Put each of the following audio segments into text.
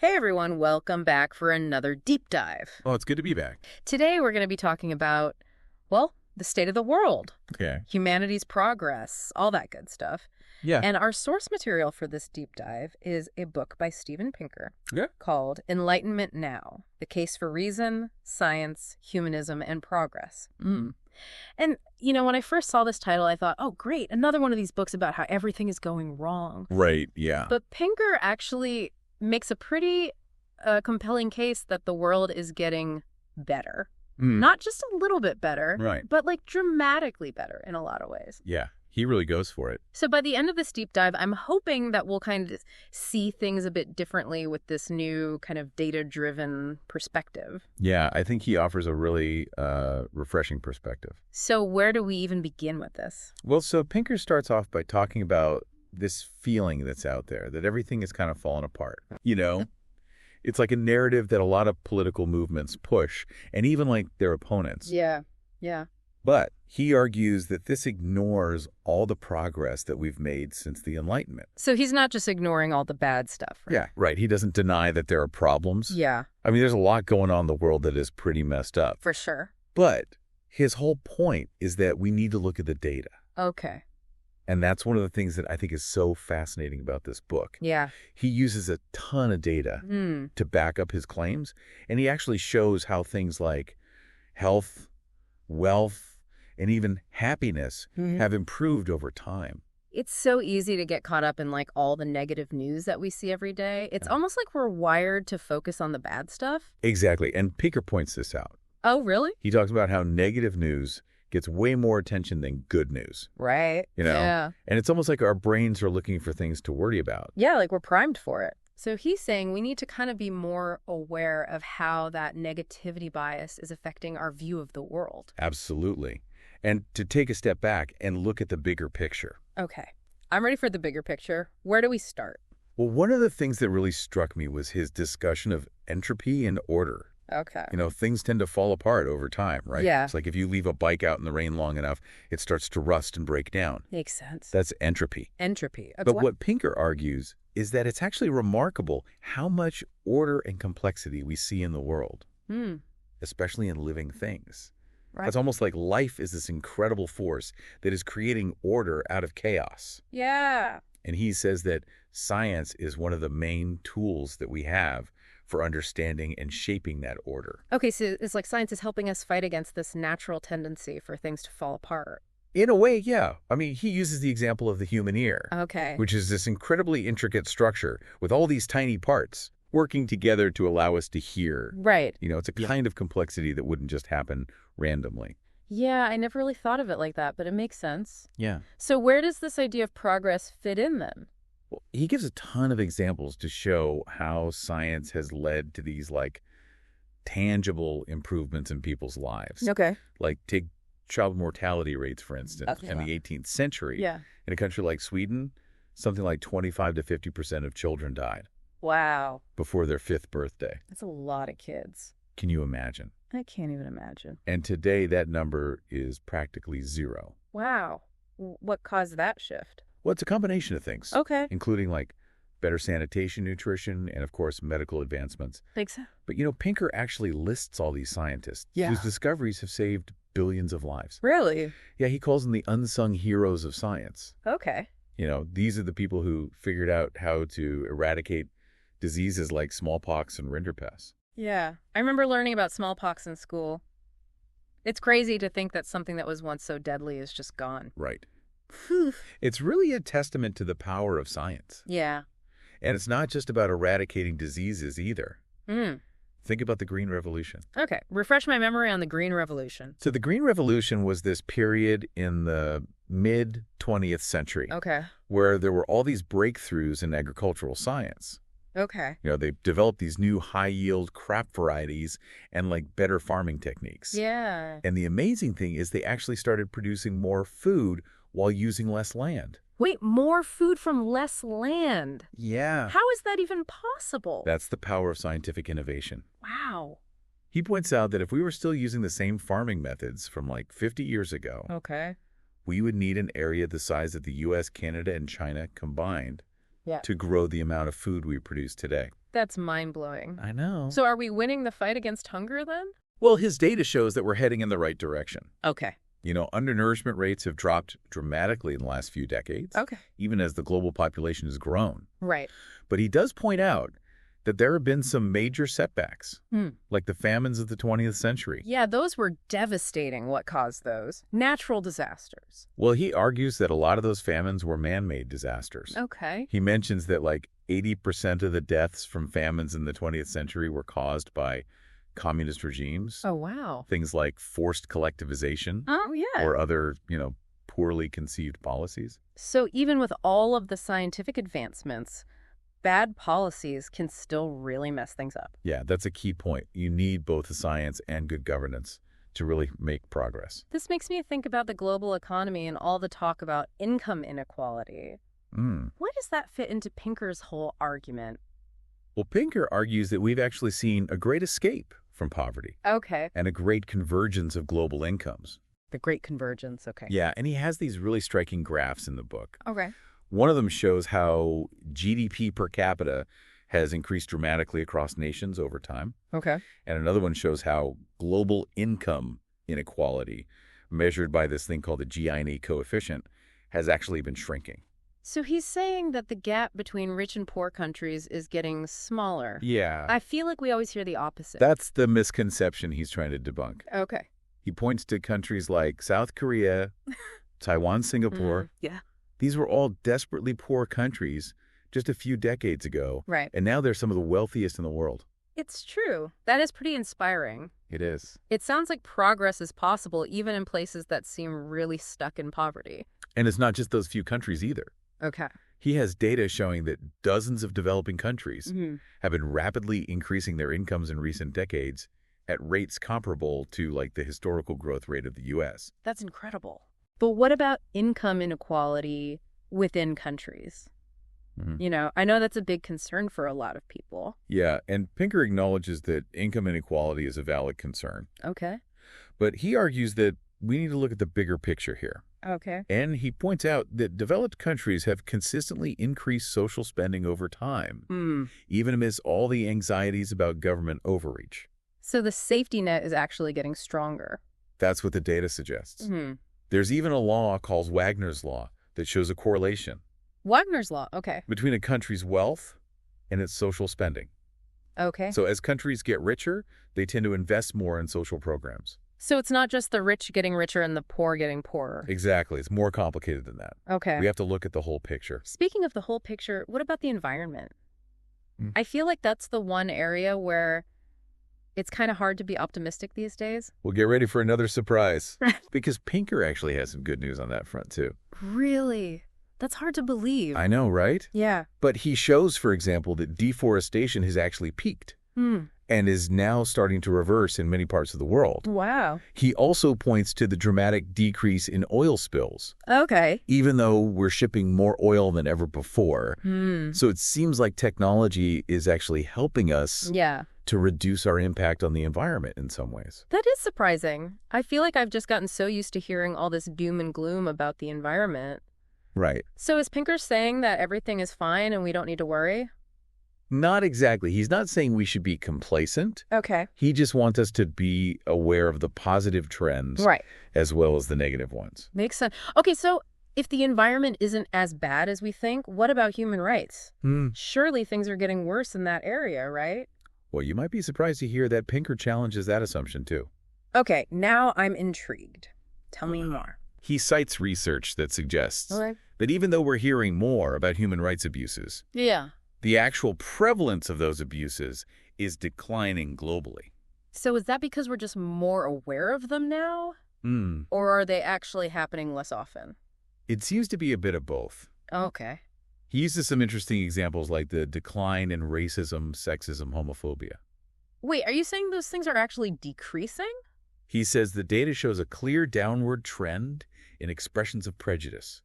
Hey everyone, welcome back for another deep dive. Oh, it's good to be back. Today we're going to be talking about, well, the state of the world, Okay. humanity's progress, all that good stuff. Yeah. And our source material for this deep dive is a book by Steven Pinker called Enlightenment Now, The Case for Reason, Science, Humanism, and Progress. And, when I first saw this title, I thought, oh, great, another one of these books about how everything is going wrong. Right, yeah. But Pinker actually makes a pretty compelling case that the world is getting better. Not just a little bit better, Right. but like dramatically better in a lot of ways. Yeah, he really goes for it. So by the end of this deep dive, I'm hoping that we'll kind of see things a bit differently with this new kind of data-driven perspective. Yeah, I think he offers a really refreshing perspective. So where do we even begin with this? Well, so Pinker starts off by talking about this feeling that's out there, that everything is kind of falling apart. It's like a narrative that a lot of political movements push, and even like their opponents. Yeah. But he argues that this ignores all the progress that we've made since the Enlightenment. So he's not just ignoring all the bad stuff, right? Yeah, right. He doesn't deny that there are problems. Yeah. I mean, there's a lot going on in the world that is pretty messed up. For sure. But his whole point is that we need to look at the data. Okay. And that's one of the things that I think is so fascinating about this book. Yeah. He uses a ton of data to back up his claims, and he actually shows how things like health, wealth, and even happiness have improved over time. It's so easy to get caught up in like all the negative news that we see every day. It's almost like we're wired to focus on the bad stuff. Exactly. And Pinker points this out. Oh, really? He talks about how negative news gets way more attention than good news. Right. Yeah. And it's almost like our brains are looking for things to worry about. Yeah, like we're primed for it. So he's saying we need to kind of be more aware of how that negativity bias is affecting our view of the world. Absolutely. And to take a step back and look at the bigger picture. Okay. I'm ready for the bigger picture. Where do we start? Well, one of the things that really struck me was his discussion of entropy and order. Okay. Things tend to fall apart over time, right? Yeah. It's like if you leave a bike out in the rain long enough, it starts to rust and break down. Makes sense. That's entropy. Entropy. But what Pinker argues is that it's actually remarkable how much order and complexity we see in the world, especially in living things. Right. It's almost like life is this incredible force that is creating order out of chaos. Yeah. And he says that science is one of the main tools that we have for understanding and shaping that order. Okay, so it's like science is helping us fight against this natural tendency for things to fall apart. In a way, yeah. I mean, he uses the example of the human ear, Okay. which is this incredibly intricate structure with all these tiny parts working together to allow us to hear. Right. It's a kind of complexity that wouldn't just happen randomly. Yeah, I never really thought of it like that, but it makes sense. Yeah. So where does this idea of progress fit in then? Well, he gives a ton of examples to show how science has led to these tangible improvements in people's lives. Okay. Like take child mortality rates, for instance, in the 18th century. Yeah. In a country like Sweden, something like 25 to 50% of children died Wow. before their 5th birthday. That's a lot of kids. Can you imagine? I can't even imagine. And today that number is practically 0. Wow. What caused that shift? Well, it's a combination of things. Okay. Including better sanitation, nutrition, and of course, medical advancements. Think so? But Pinker actually lists all these scientists whose discoveries have saved billions of lives. Really? Yeah, he calls them the unsung heroes of science. Okay. These are the people who figured out how to eradicate diseases like smallpox and rinderpest. Yeah. I remember learning about smallpox in school. It's crazy to think that something that was once so deadly is just gone. Right. It's really a testament to the power of science. Yeah. And it's not just about eradicating diseases either. Think about the Green Revolution. Okay. Refresh my memory on the Green Revolution. So the Green Revolution was this period in the mid-20th century where there were all these breakthroughs in agricultural science. Okay. They developed these new high-yield crop varieties and better farming techniques. Yeah. And the amazing thing is they actually started producing more food while using less land. Wait, more food from less land? Yeah. How is that even possible? That's the power of scientific innovation. Wow. He points out that if we were still using the same farming methods from 50 years ago, we would need an area the size of the U.S., Canada, and China combined to grow the amount of food we produce today. That's mind-blowing. I know. So are we winning the fight against hunger then? Well, his data shows that we're heading in the right direction. Okay. Undernourishment rates have dropped dramatically in the last few decades, even as the global population has grown. Right. But he does point out that there have been some major setbacks, like the famines of the 20th century. Yeah, those were devastating. What caused those? Natural disasters. Well, he argues that a lot of those famines were man-made disasters. Okay. He mentions that like 80% of the deaths from famines in the 20th century were caused by communist regimes. Oh, wow. Things like forced collectivization. Oh, yeah. Or other, poorly conceived policies. So even with all of the scientific advancements, bad policies can still really mess things up. Yeah, that's a key point. You need both the science and good governance to really make progress. This makes me think about the global economy and all the talk about income inequality. Why does that fit into Pinker's whole argument? Well, Pinker argues that we've actually seen a great escape from poverty. Okay. And a great convergence of global incomes. The great convergence, okay. Yeah, and he has these really striking graphs in the book. Okay. One of them shows how GDP per capita has increased dramatically across nations over time. Okay. And another one shows how global income inequality, measured by this thing called the Gini coefficient, has actually been shrinking. So he's saying that the gap between rich and poor countries is getting smaller. Yeah. I feel like we always hear the opposite. That's the misconception he's trying to debunk. Okay. He points to countries like South Korea, Taiwan, Singapore. Yeah. These were all desperately poor countries just a few decades ago. Right. And now they're some of the wealthiest in the world. It's true. That is pretty inspiring. It is. It sounds like progress is possible even in places that seem really stuck in poverty. And it's not just those few countries either. Okay. He has data showing that dozens of developing countries have been rapidly increasing their incomes in recent decades at rates comparable to like the historical growth rate of the U.S. That's incredible. But what about income inequality within countries? I know that's a big concern for a lot of people. Yeah, and Pinker acknowledges that income inequality is a valid concern. Okay. But he argues that we need to look at the bigger picture here. Okay. And he points out that developed countries have consistently increased social spending over time, even amidst all the anxieties about government overreach. So the safety net is actually getting stronger. That's what the data suggests. There's even a law called Wagner's Law that shows a correlation. Wagner's Law, okay. Between a country's wealth and its social spending. Okay. So as countries get richer, they tend to invest more in social programs. So it's not just the rich getting richer and the poor getting poorer. Exactly. It's more complicated than that. Okay. We have to look at the whole picture. Speaking of the whole picture, what about the environment? I feel like that's the one area where it's kind of hard to be optimistic these days. Well, get ready for another surprise. Because Pinker actually has some good news on that front, too. Really? That's hard to believe. I know, right? Yeah. But he shows, for example, that deforestation has actually peaked and is now starting to reverse in many parts of the world. Wow. He also points to the dramatic decrease in oil spills. Okay. Even though we're shipping more oil than ever before. So it seems like technology is actually helping us to reduce our impact on the environment in some ways. That is surprising. I feel like I've just gotten so used to hearing all this doom and gloom about the environment. Right. So is Pinker saying that everything is fine and we don't need to worry? Not exactly. He's not saying we should be complacent. Okay. He just wants us to be aware of the positive trends as well as the negative ones. Makes sense. Okay, so if the environment isn't as bad as we think, what about human rights? Surely things are getting worse in that area, right? Well, you might be surprised to hear that Pinker challenges that assumption, too. Okay, now I'm intrigued. Tell me more. He cites research that suggests that even though we're hearing more about human rights abuses, the actual prevalence of those abuses is declining globally. So is that because we're just more aware of them now? Or are they actually happening less often? It seems to be a bit of both. Okay. He uses some interesting examples like the decline in racism, sexism, homophobia. Wait, are you saying those things are actually decreasing? He says the data shows a clear downward trend in expressions of prejudice.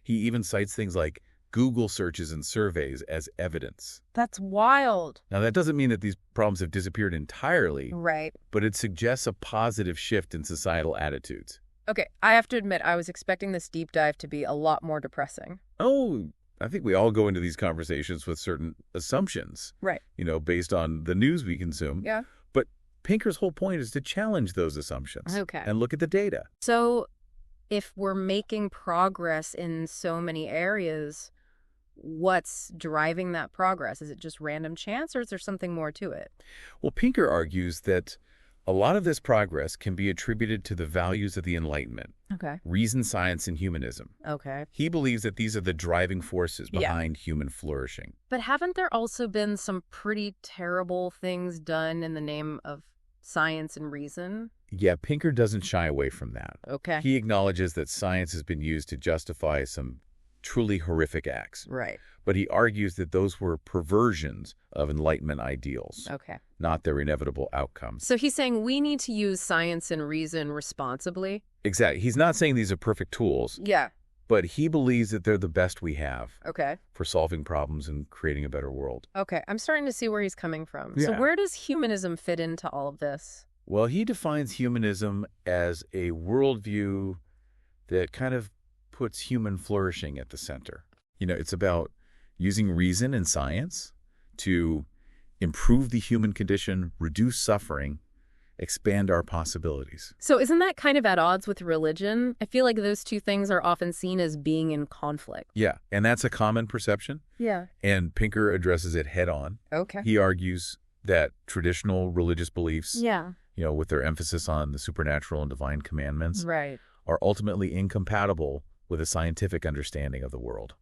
He even cites things like Google searches and surveys as evidence. That's wild. Now, that doesn't mean that these problems have disappeared entirely. Right. But it suggests a positive shift in societal attitudes. Okay, I have to admit, I was expecting this deep dive to be a lot more depressing. Oh, I think we all go into these conversations with certain assumptions. Right. Based on the news we consume. Yeah. But Pinker's whole point is to challenge those assumptions. Okay. And look at the data. So if we're making progress in so many areas, what's driving that progress? Is it just random chance, or is there something more to it? Well, Pinker argues that a lot of this progress can be attributed to the values of the Enlightenment. Okay. Reason, science, and humanism. Okay. He believes that these are the driving forces behind human flourishing. But haven't there also been some pretty terrible things done in the name of science and reason? Yeah, Pinker doesn't shy away from that. Okay. He acknowledges that science has been used to justify some truly horrific acts. Right. But he argues that those were perversions of Enlightenment ideals, not their inevitable outcomes. So he's saying we need to use science and reason responsibly? Exactly. He's not saying these are perfect tools. Yeah. But he believes that they're the best we have for solving problems and creating a better world. Okay. I'm starting to see where he's coming from. Yeah. So where does humanism fit into all of this? Well, he defines humanism as a worldview that kind of puts human flourishing at the center. It's about using reason and science to improve the human condition, reduce suffering, expand our possibilities. So isn't that kind of at odds with religion? I feel like those two things are often seen as being in conflict. Yeah, and that's a common perception. Yeah. And Pinker addresses it head on. Okay. He argues that traditional religious beliefs, with their emphasis on the supernatural and divine commandments, are ultimately incompatible with a scientific understanding of the world.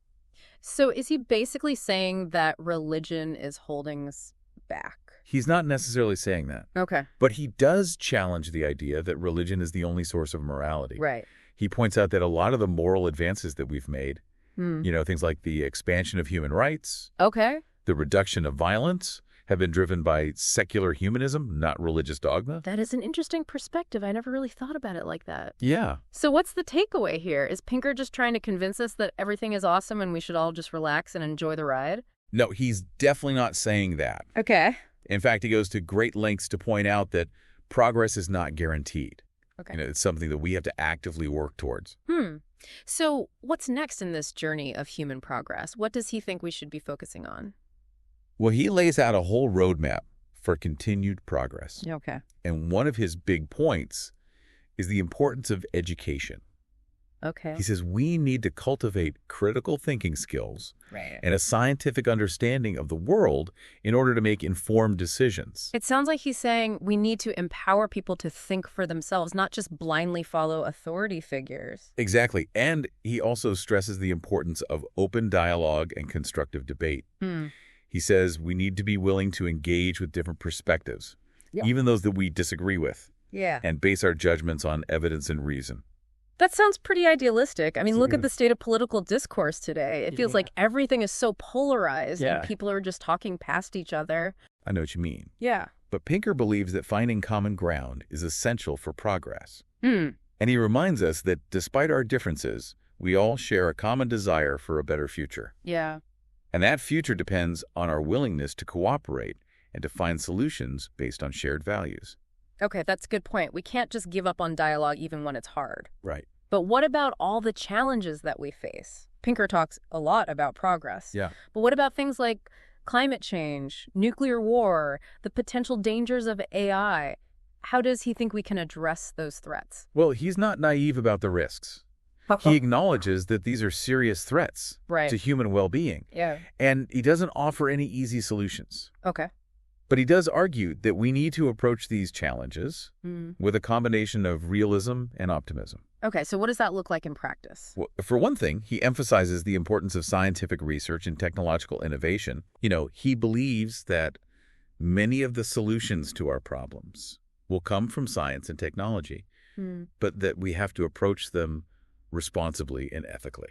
So is he basically saying that religion is holding us back? He's not necessarily saying that. Okay. But he does challenge the idea that religion is the only source of morality. Right. He points out that a lot of the moral advances that we've made, things like the expansion of human rights, the reduction of violence, have been driven by secular humanism, not religious dogma. That is an interesting perspective. I never really thought about it like that. Yeah. So what's the takeaway here? Is Pinker just trying to convince us that everything is awesome and we should all just relax and enjoy the ride? No, he's definitely not saying that. Okay. In fact, he goes to great lengths to point out that progress is not guaranteed. Okay. It's something that we have to actively work towards. So what's next in this journey of human progress? What does he think we should be focusing on? Well, he lays out a whole roadmap for continued progress. Okay. And one of his big points is the importance of education. Okay. He says we need to cultivate critical thinking skills and a scientific understanding of the world in order to make informed decisions. It sounds like he's saying we need to empower people to think for themselves, not just blindly follow authority figures. Exactly. And he also stresses the importance of open dialogue and constructive debate. He says we need to be willing to engage with different perspectives, even those that we disagree with, and base our judgments on evidence and reason. That sounds pretty idealistic. I mean, look at the state of political discourse today. It feels like everything is so polarized and people are just talking past each other. I know what you mean. Yeah. But Pinker believes that finding common ground is essential for progress. And he reminds us that despite our differences, we all share a common desire for a better future. Yeah. And that future depends on our willingness to cooperate and to find solutions based on shared values. Okay, that's a good point. We can't just give up on dialogue even when it's hard. Right. But what about all the challenges that we face? Pinker talks a lot about progress. Yeah. But what about things like climate change, nuclear war, the potential dangers of AI? How does he think we can address those threats? Well, he's not naive about the risks. He acknowledges that these are serious threats to human well-being. Yeah. And he doesn't offer any easy solutions. Okay. But he does argue that we need to approach these challenges with a combination of realism and optimism. Okay, so what does that look like in practice? Well, for one thing, he emphasizes the importance of scientific research and technological innovation. He believes that many of the solutions to our problems will come from science and technology, but that we have to approach them responsibly and ethically.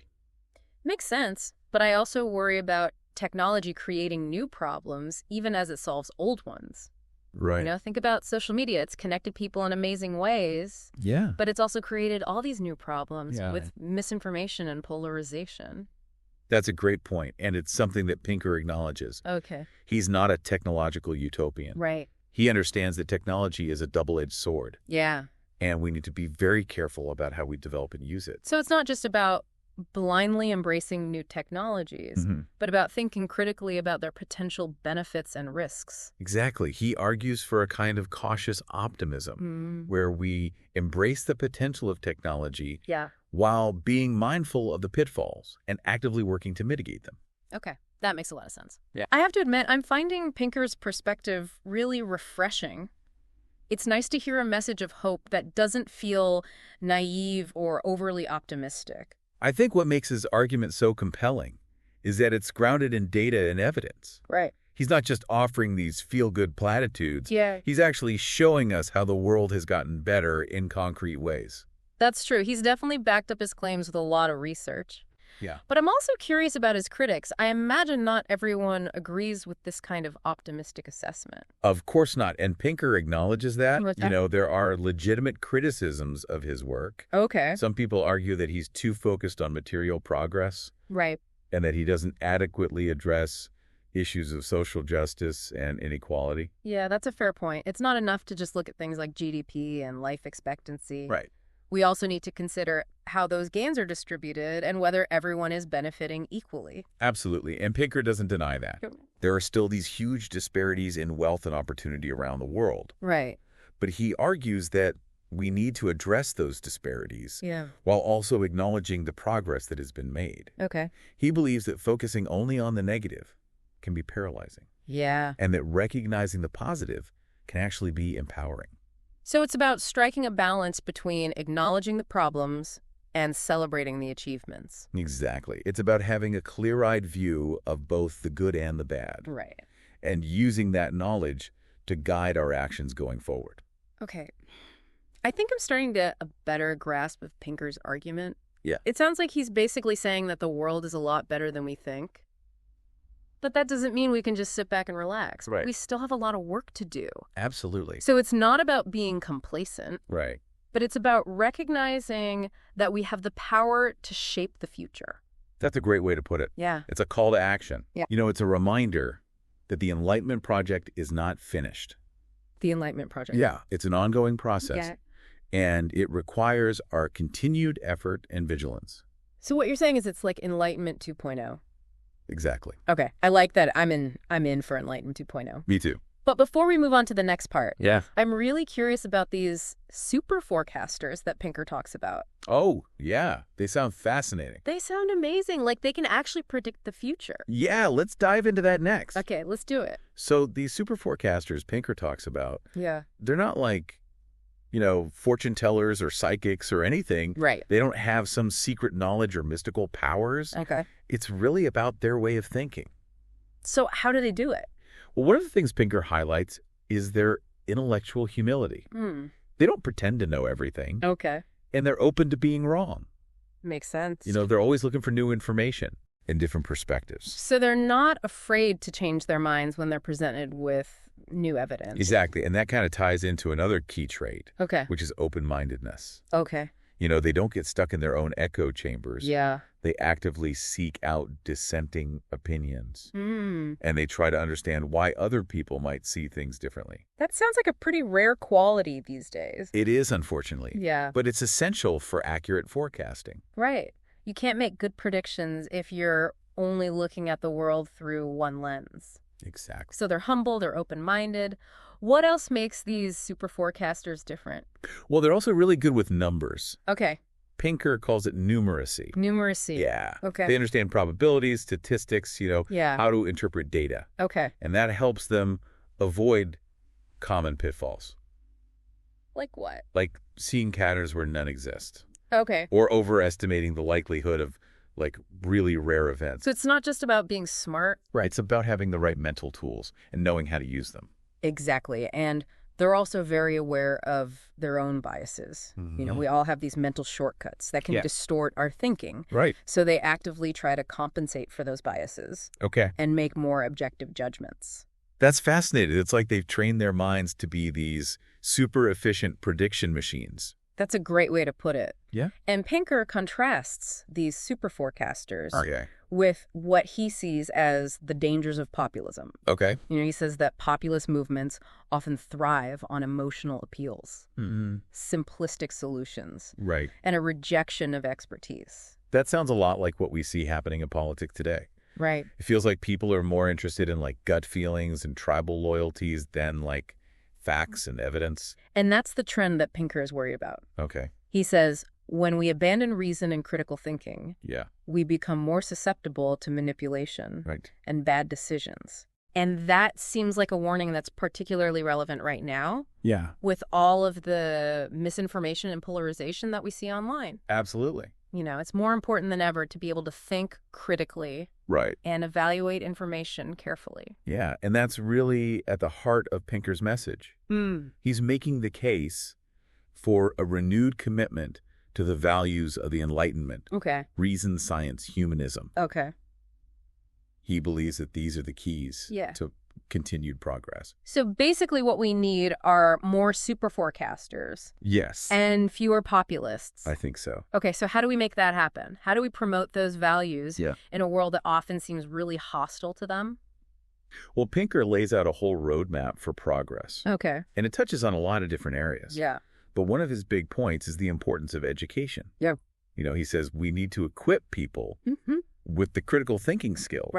Makes sense, but I also worry about technology creating new problems even as it solves old ones. Right. Think about social media. It's connected people in amazing ways. Yeah. But it's also created all these new problems with misinformation and polarization. That's a great point, and it's something that Pinker acknowledges. Okay. He's not a technological utopian. Right. He understands that technology is a double-edged sword. Yeah. And we need to be very careful about how we develop and use it. So it's not just about blindly embracing new technologies, but about thinking critically about their potential benefits and risks. Exactly. He argues for a kind of cautious optimism where we embrace the potential of technology while being mindful of the pitfalls and actively working to mitigate them. Okay, that makes a lot of sense. Yeah. I have to admit, I'm finding Pinker's perspective really refreshing. It's nice to hear a message of hope that doesn't feel naive or overly optimistic. I think what makes his argument so compelling is that it's grounded in data and evidence. Right. He's not just offering these feel-good platitudes. Yeah. He's actually showing us how the world has gotten better in concrete ways. That's true. He's definitely backed up his claims with a lot of research. Yeah. But I'm also curious about his critics. I imagine not everyone agrees with this kind of optimistic assessment. Of course not. And Pinker acknowledges that. What's You that? know, there are legitimate criticisms of his work. Okay. Some people argue that he's too focused on material progress Right. and that he doesn't adequately address issues of social justice and inequality. Yeah, that's a fair point. It's not enough to just look at things like GDP and life expectancy. Right. We also need to consider how those gains are distributed and whether everyone is benefiting equally. Absolutely. And Pinker doesn't deny that. There are still these huge disparities in wealth and opportunity around the world. Right. But he argues that we need to address those disparities Yeah. while also acknowledging the progress that has been made. Okay. He believes that focusing only on the negative can be paralyzing, Yeah. and that recognizing the positive can actually be empowering. So it's about striking a balance between acknowledging the problems and celebrating the achievements. Exactly. It's about having a clear-eyed view of both the good and the bad, Right. and using that knowledge to guide our actions going forward. Okay. I think I'm starting to get a better grasp of Pinker's argument. Yeah. It sounds like he's basically saying that the world is a lot better than we think. But that doesn't mean we can just sit back and relax. Right. We still have a lot of work to do. Absolutely. So it's not about being complacent, Right. but it's about recognizing that we have the power to shape the future. That's a great way to put it. Yeah. It's a call to action. Yeah. You know, it's a reminder that the Enlightenment Project is not finished. The Enlightenment Project. Yeah. It's an ongoing process. Yeah. And it requires our continued effort and vigilance. So what you're saying is it's like Enlightenment 2.0. Exactly. Okay. I like that. I'm in for Enlightenment 2.0. Me too. But before we move on to the next part, Yeah. I'm really curious about these super forecasters that Pinker talks about. Oh, yeah. They sound fascinating. They sound amazing. Like they can actually predict the future. Yeah, let's dive into that next. Okay, let's do it. So these super forecasters Pinker talks about, Yeah. they're not like, fortune tellers or psychics or anything. Right. They don't have some secret knowledge or mystical powers. Okay. It's really about their way of thinking. So how do they do it? Well, one of the things Pinker highlights is their intellectual humility. They don't pretend to know everything, Okay. and they're open to being wrong. Makes sense. They're always looking for new information and different perspectives. So they're not afraid to change their minds when they're presented with new evidence. Exactly, and that kind of ties into another key trait, Okay. which is open-mindedness. Okay. They don't get stuck in their own echo chambers. Yeah. They actively seek out dissenting opinions, Mm. and they try to understand why other people might see things differently. That sounds like a pretty rare quality these days. It is, unfortunately. Yeah. But it's essential for accurate forecasting. Right. You can't make good predictions if you're only looking at the world through one lens. Exactly. So they're humble, they're open-minded. What else makes these super forecasters different? Well, they're also really good with numbers. Okay. Pinker calls it numeracy. Numeracy. Yeah. Okay. They understand probabilities, statistics, Yeah. how to interpret data. Okay. And that helps them avoid common pitfalls, Like what? like seeing patterns where none exist, Okay. or overestimating the likelihood of, really rare events. So it's not just about being smart. Right. It's about having the right mental tools and knowing how to use them. Exactly. And they're also very aware of their own biases. We all have these mental shortcuts that can Yeah. distort our thinking. Right. So they actively try to compensate for those biases Okay. and make more objective judgments. That's fascinating. It's like they've trained their minds to be these super efficient prediction machines. That's a great way to put it. Yeah. And Pinker contrasts these super forecasters Okay. with what he sees as the dangers of populism. Okay. He says that populist movements often thrive on emotional appeals, simplistic solutions, Right. and a rejection of expertise. That sounds a lot like what we see happening in politics today. Right. It feels like people are more interested in like gut feelings and tribal loyalties than like facts and evidence. And that's the trend that Pinker is worried about. Okay. He says, when we abandon reason and critical thinking, we become more susceptible to manipulation and bad decisions. And that seems like a warning that's particularly relevant right now. Yeah. With all of the misinformation and polarization that we see online. Absolutely. You know, it's more important than ever to be able to think critically. Right. And evaluate information carefully. Yeah, and that's really at the heart of Pinker's message. He's making the case for a renewed commitment to the values of the Enlightenment. Okay. Reason, science, humanism. Okay. He believes that these are the keys to continued progress. So basically what we need are more super forecasters. Yes. And fewer populists. I think so. Okay, so how do we make that happen? How do we promote those values in a world that often seems really hostile to them? Well, Pinker lays out a whole roadmap for progress. Okay. And it touches on a lot of different areas. Yeah. But one of his big points is the importance of education. Yeah. You know, he says we need to equip people with the critical thinking skill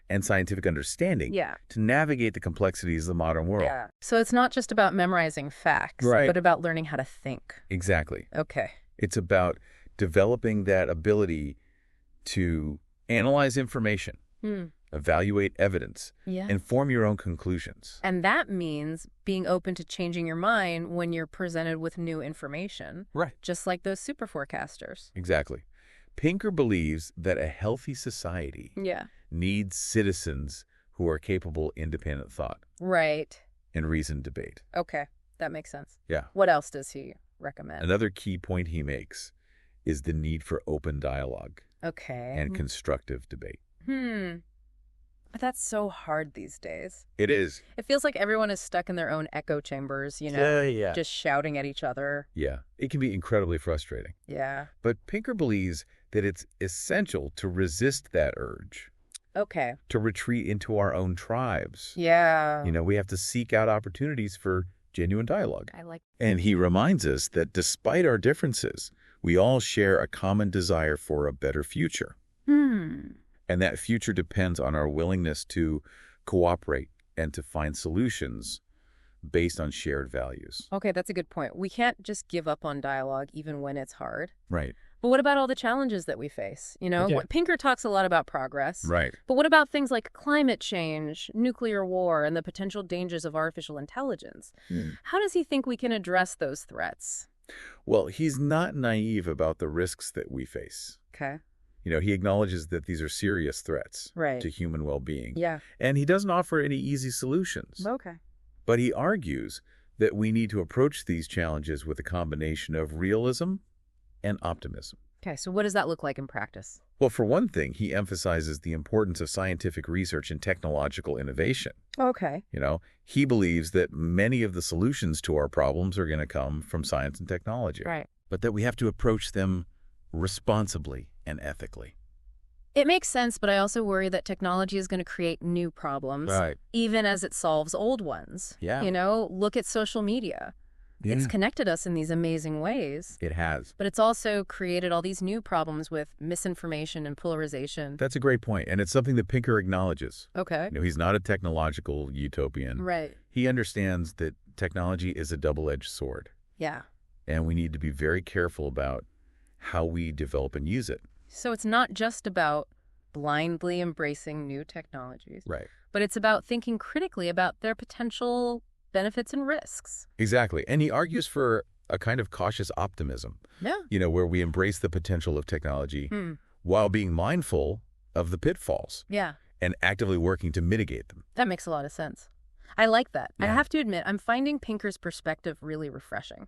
and scientific understanding to navigate the complexities of the modern world. Yeah. So it's not just about memorizing facts, but about learning how to think. Exactly. Okay. It's about developing that ability to analyze information, evaluate evidence, and form your own conclusions. And that means being open to changing your mind when you're presented with new information. Right. Just like those super forecasters. Exactly. Pinker believes that a healthy society needs citizens who are capable independent thought. Right. And reasoned debate. Okay. That makes sense. Yeah. What else does he recommend? Another key point he makes is the need for open dialogue. Okay. And constructive debate. But that's so hard these days. It is. It feels like everyone is stuck in their own echo chambers, you know, just shouting at each other. Yeah. It can be incredibly frustrating. Yeah. But Pinker believes that it's essential to resist that urge. Okay. To retreat into our own tribes. Yeah. You know, we have to seek out opportunities for genuine dialogue. I like that. And he reminds us that despite our differences, we all share a common desire for a better future. And that future depends on our willingness to cooperate and to find solutions based on shared values. Okay, that's a good point. We can't just give up on dialogue even when it's hard. Right. But what about all the challenges that we face? You know, Pinker talks a lot about progress. Right. But what about things like climate change, nuclear war, and the potential dangers of artificial intelligence? How does he think we can address those threats? Well, he's not naive about the risks that we face. Okay. You know, he acknowledges that these are serious threats to human well-being. Yeah. And he doesn't offer any easy solutions. Okay. But he argues that we need to approach these challenges with a combination of realism and optimism. Okay, so what does that look like in practice? Well, for one thing, he emphasizes the importance of scientific research and technological innovation. Okay. You know, he believes that many of the solutions to our problems are going to come from science and technology. Right. But that we have to approach them responsibly and ethically. It makes sense, but I also worry that technology is going to create new problems, even as it solves old ones. Yeah. You know, look at social media. Yeah. It's connected us in these amazing ways. It has. But it's also created all these new problems with misinformation and polarization. That's a great point, and it's something that Pinker acknowledges. Okay. You know, he's not a technological utopian. Right. He understands that technology is a double-edged sword. Yeah. And we need to be very careful about how we develop and use it. So it's not just about blindly embracing new technologies. Right. But it's about thinking critically about their potential benefits and risks. Exactly. And he argues for a kind of cautious optimism. Yeah. You know, where we embrace the potential of technology while being mindful of the pitfalls. Yeah. And actively working to mitigate them. That makes a lot of sense. I like that. Yeah. I have to admit, I'm finding Pinker's perspective really refreshing.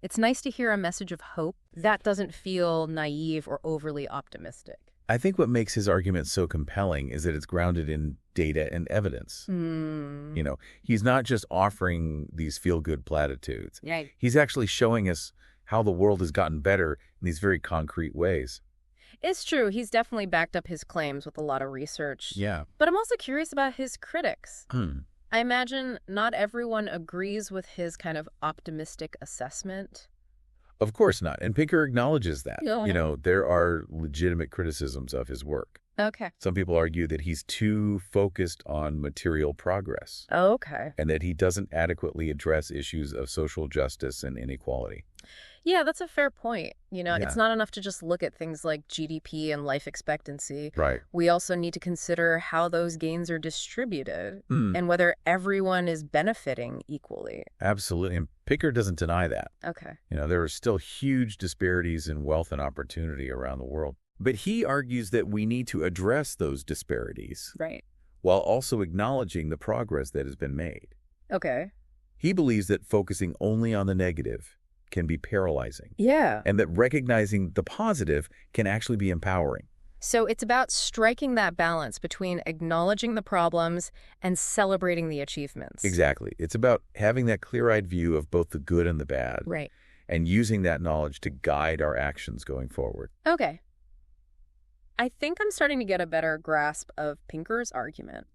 It's nice to hear a message of hope that doesn't feel naive or overly optimistic. I think what makes his argument so compelling is that it's grounded in data and evidence. You know, he's not just offering these feel-good platitudes. Yeah. He's actually showing us how the world has gotten better in these very concrete ways. It's true. He's definitely backed up his claims with a lot of research. Yeah. But I'm also curious about his critics. I imagine not everyone agrees with his kind of optimistic assessment. Of course not. And Pinker acknowledges that. Yeah. There are legitimate criticisms of his work. Okay. Some people argue that he's too focused on material progress. Okay. And that he doesn't adequately address issues of social justice and inequality. Yeah, that's a fair point. Yeah. It's not enough to just look at things like GDP and life expectancy. Right. We also need to consider how those gains are distributed Mm. and whether everyone is benefiting equally. Absolutely. And Pinker doesn't deny that. Okay. There are still huge disparities in wealth and opportunity around the world. But he argues that we need to address those disparities Right. while also acknowledging the progress that has been made. Okay. He believes that focusing only on the negative can be paralyzing. Yeah. And that recognizing the positive can actually be empowering. So it's about striking that balance between acknowledging the problems and celebrating the achievements. Exactly. It's about having that clear-eyed view of both the good and the bad. Right. And using that knowledge to guide our actions going forward. Okay. I think I'm starting to get a better grasp of Pinker's argument.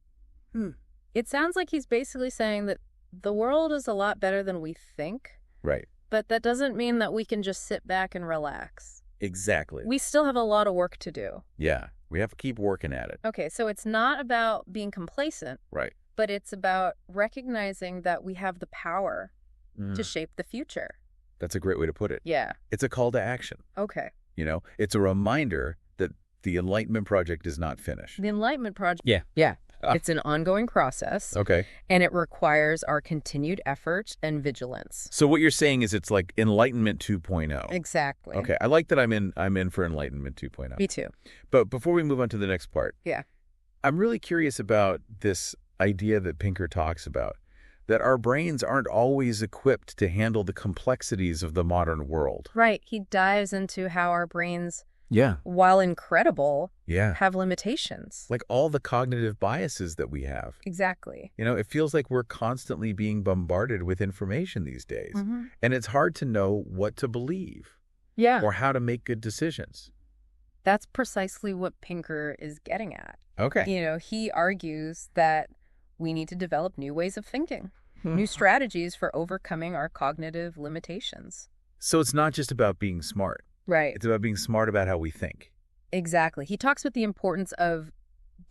It sounds like he's basically saying that the world is a lot better than we think. Right. But that doesn't mean that we can just sit back and relax. Exactly. We still have a lot of work to do. Yeah. We have to keep working at it. Okay, so it's not about being complacent, Right. but it's about recognizing that we have the power to shape the future. That's a great way to put it. Yeah. It's a call to action. Okay. It's a reminder that the Enlightenment Project is not finished. The Enlightenment Project. Yeah. Yeah. It's an ongoing process. Okay. And it requires our continued effort and vigilance. So what you're saying is it's like Enlightenment 2.0. Exactly. Okay. I like that I'm in for Enlightenment 2.0. Me too. But before we move on to the next part. Yeah. I'm really curious about this idea that Pinker talks about, that our brains aren't always equipped to handle the complexities of the modern world. Right. He dives into how our brains, Yeah. while incredible, Yeah. have limitations. Like all the cognitive biases that we have. Exactly. It feels like we're constantly being bombarded with information these days. Mm-hmm. And it's hard to know what to believe Yeah. or how to make good decisions. That's precisely what Pinker is getting at. Okay. He argues that we need to develop new ways of thinking, new strategies for overcoming our cognitive limitations. So it's not just about being smart. Right. It's about being smart about how we think. Exactly. He talks about the importance of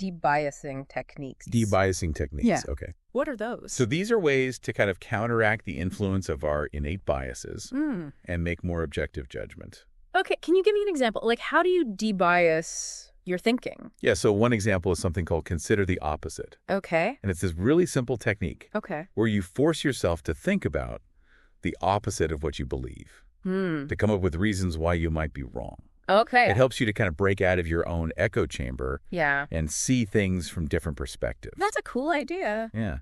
debiasing techniques. Debiasing techniques. Yeah. Okay. What are those? So these are ways to kind of counteract the influence of our innate biases Mm. and make more objective judgment. Okay, can you give me an example? Like, how do you debias your thinking? Yeah, so one example is something called consider the opposite. Okay. And it's this really simple technique Okay. where you force yourself to think about the opposite of what you believe, to come up with reasons why you might be wrong. Okay. It helps you to kind of break out of your own echo chamber Yeah. and see things from different perspectives. That's a cool idea. Yeah.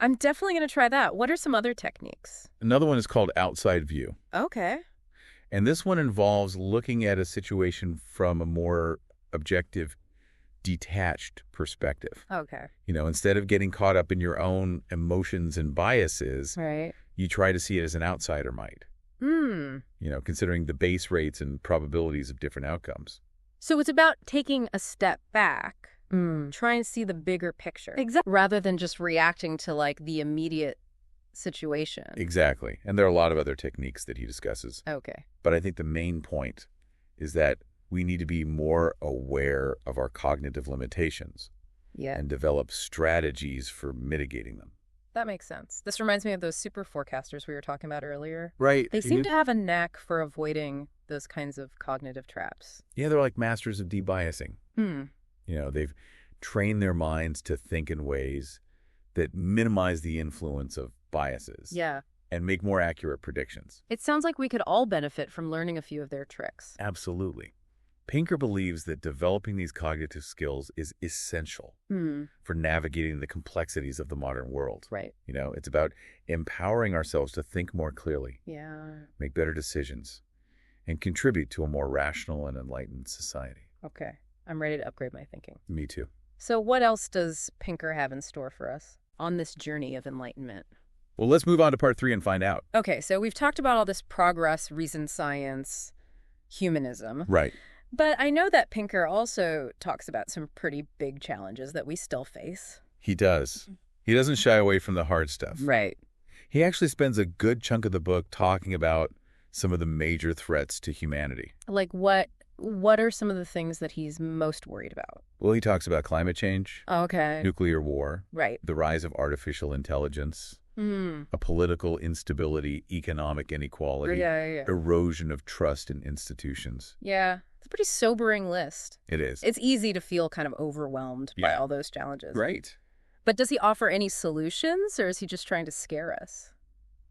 I'm definitely going to try that. What are some other techniques? Another one is called outside view. Okay. And this one involves looking at a situation from a more objective, detached perspective. Okay. Instead of getting caught up in your own emotions and biases, Right. you try to see it as an outsider might. Considering the base rates and probabilities of different outcomes. So it's about taking a step back, trying to see the bigger picture. Exactly. Rather than just reacting to like the immediate situation. Exactly. And there are a lot of other techniques that he discusses. Okay. But I think the main point is that we need to be more aware of our cognitive limitations Yeah. and develop strategies for mitigating them. That makes sense. This reminds me of those super forecasters we were talking about earlier. Right. They seem to have a knack for avoiding those kinds of cognitive traps. Yeah, they're like masters of debiasing. They've trained their minds to think in ways that minimize the influence of biases. Yeah. And make more accurate predictions. It sounds like we could all benefit from learning a few of their tricks. Absolutely. Pinker believes that developing these cognitive skills is essential for navigating the complexities of the modern world. Right. It's about empowering ourselves to think more clearly, Yeah. make better decisions, and contribute to a more rational and enlightened society. Okay. I'm ready to upgrade my thinking. Me too. So what else does Pinker have in store for us on this journey of enlightenment? Well, let's move on to part 3 and find out. Okay, so we've talked about all this progress, reason science, humanism. Right. But I know that Pinker also talks about some pretty big challenges that we still face. He does. He doesn't shy away from the hard stuff. Right. He actually spends a good chunk of the book talking about some of the major threats to humanity. Like what are some of the things that he's most worried about? Well, he talks about climate change, Okay. nuclear war, Right. the rise of artificial intelligence, a political instability, economic inequality, Yeah. erosion of trust in institutions. Yeah. It's a pretty sobering list. It is. It's easy to feel kind of overwhelmed by all those challenges. Right. But does he offer any solutions, or is he just trying to scare us?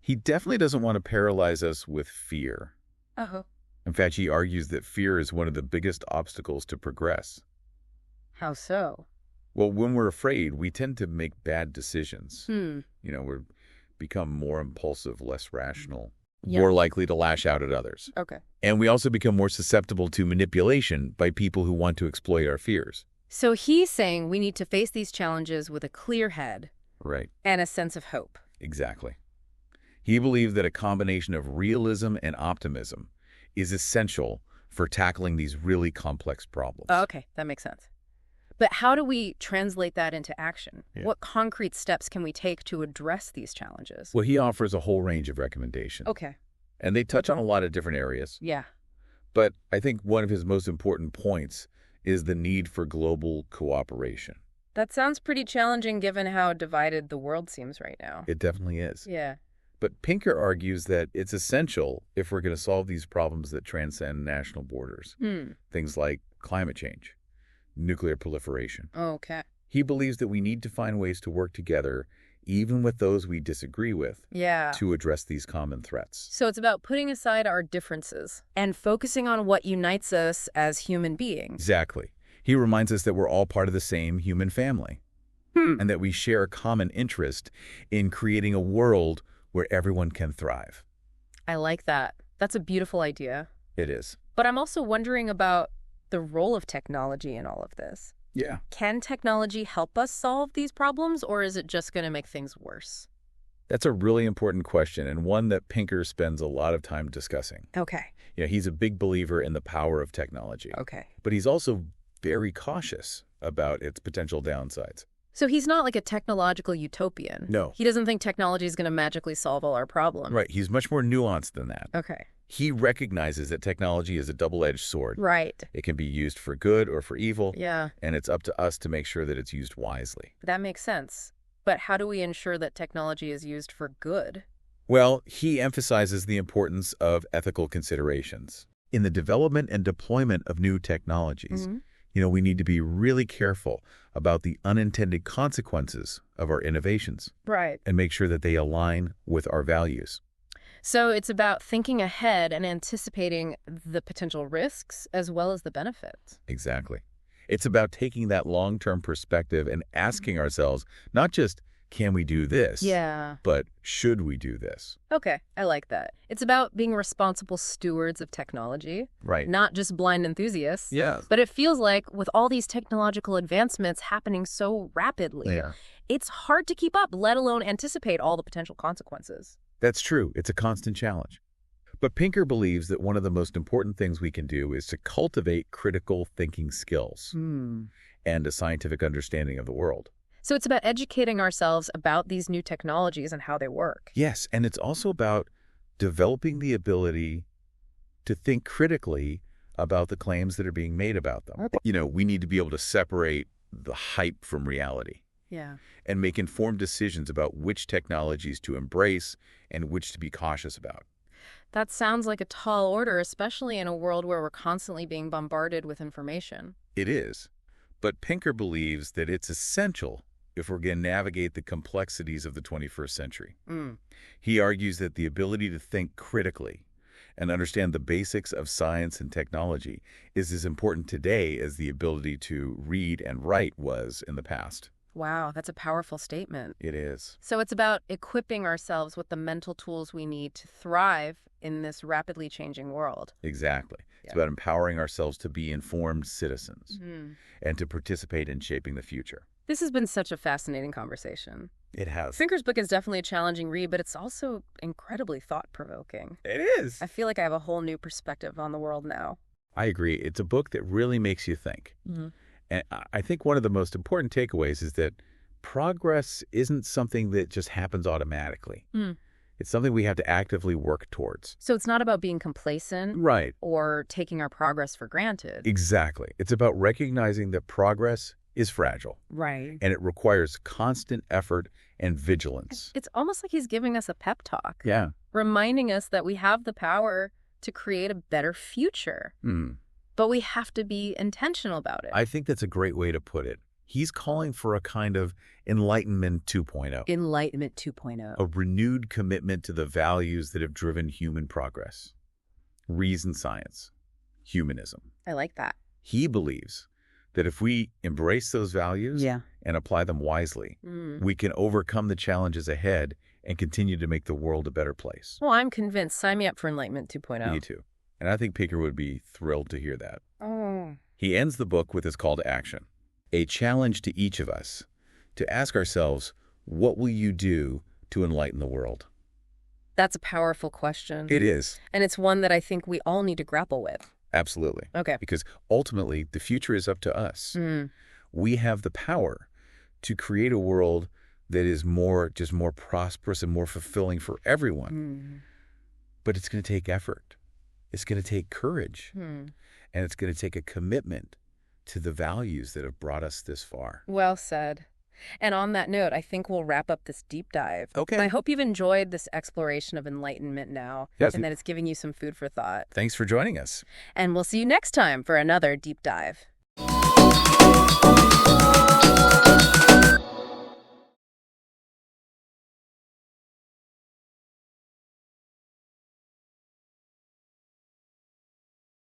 He definitely doesn't want to paralyze us with fear. Oh. In fact, he argues that fear is one of the biggest obstacles to progress. How so? Well, when we're afraid, we tend to make bad decisions. Hmm. We become more impulsive, less rational, Yeah. more likely to lash out at others. Okay. And we also become more susceptible to manipulation by people who want to exploit our fears. So he's saying we need to face these challenges with a clear head. Right. And a sense of hope. Exactly. He believed that a combination of realism and optimism is essential for tackling these really complex problems. Oh, okay, that makes sense. But how do we translate that into action? Yeah. What concrete steps can we take to address these challenges? Well, he offers a whole range of recommendations. Okay. And they touch on a lot of different areas. Yeah. But I think one of his most important points is the need for global cooperation. That sounds pretty challenging given how divided the world seems right now. It definitely is. Yeah. But Pinker argues that it's essential if we're going to solve these problems that transcend national borders. Things like climate change, nuclear proliferation. Okay. He believes that we need to find ways to work together, even with those we disagree with, to address these common threats. So it's about putting aside our differences and focusing on what unites us as human beings. Exactly. He reminds us that we're all part of the same human family, and that we share a common interest in creating a world where everyone can thrive. I like that. That's a beautiful idea. It is. But I'm also wondering about the role of technology in all of this. Yeah. Can technology help us solve these problems, or is it just going to make things worse? That's a really important question, and one that Pinker spends a lot of time discussing. Okay. He's a big believer in the power of technology. Okay. But he's also very cautious about its potential downsides. So he's not like a technological utopian. No. He doesn't think technology is going to magically solve all our problems. Right. He's much more nuanced than that. Okay. He recognizes that technology is a double-edged sword. Right. It can be used for good or for evil. Yeah. And it's up to us to make sure that it's used wisely. That makes sense. But how do we ensure that technology is used for good? Well, he emphasizes the importance of ethical considerations. In the development and deployment of new technologies, we need to be really careful about the unintended consequences of our innovations. Right. And make sure that they align with our values. So it's about thinking ahead and anticipating the potential risks as well as the benefits. Exactly. It's about taking that long-term perspective and asking ourselves, not just, can we do this? Yeah. But should we do this? Okay, I like that. It's about being responsible stewards of technology. Right. Not just blind enthusiasts. Yeah. But it feels like with all these technological advancements happening so rapidly, it's hard to keep up, let alone anticipate all the potential consequences. That's true. It's a constant challenge. But Pinker believes that one of the most important things we can do is to cultivate critical thinking skills and a scientific understanding of the world. So it's about educating ourselves about these new technologies and how they work. Yes, and it's also about developing the ability to think critically about the claims that are being made about them. We need to be able to separate the hype from reality. Yeah. And make informed decisions about which technologies to embrace and which to be cautious about. That sounds like a tall order, especially in a world where we're constantly being bombarded with information. It is. But Pinker believes that it's essential if we're going to navigate the complexities of the 21st century. He argues that the ability to think critically and understand the basics of science and technology is as important today as the ability to read and write was in the past. Wow, that's a powerful statement. It is. So it's about equipping ourselves with the mental tools we need to thrive in this rapidly changing world. Exactly. It's about empowering ourselves to be informed citizens and to participate in shaping the future. This has been such a fascinating conversation. It has. Pinker's book is definitely a challenging read, but it's also incredibly thought-provoking. It is. I feel like I have a whole new perspective on the world now. I agree. It's a book that really makes you think. And I think one of the most important takeaways is that progress isn't something that just happens automatically. It's something we have to actively work towards. So it's not about being complacent Right. or taking our progress for granted. Exactly. It's about recognizing that progress is fragile. Right. And it requires constant effort and vigilance. It's almost like he's giving us a pep talk. Yeah. Reminding us that we have the power to create a better future. But we have to be intentional about it. I think that's a great way to put it. He's calling for a kind of Enlightenment 2.0. Enlightenment 2.0. A renewed commitment to the values that have driven human progress. Reason science. Humanism. I like that. He believes that if we embrace those values and apply them wisely, we can overcome the challenges ahead and continue to make the world a better place. Well, I'm convinced. Sign me up for Enlightenment 2.0. Me too. And I think Pinker would be thrilled to hear that. Oh. He ends the book with his call to action. A challenge to each of us to ask ourselves, what will you do to enlighten the world? That's a powerful question. It is. And it's one that I think we all need to grapple with. Absolutely. Okay. Because ultimately, the future is up to us. We have the power to create a world that is more prosperous and more fulfilling for everyone. But it's going to take effort. It's going to take courage. And it's going to take a commitment to the values that have brought us this far. Well said. And on that note, I think we'll wrap up this deep dive. Okay. I hope you've enjoyed this exploration of Enlightenment Now, and that it's giving you some food for thought. Thanks for joining us. And we'll see you next time for another deep dive.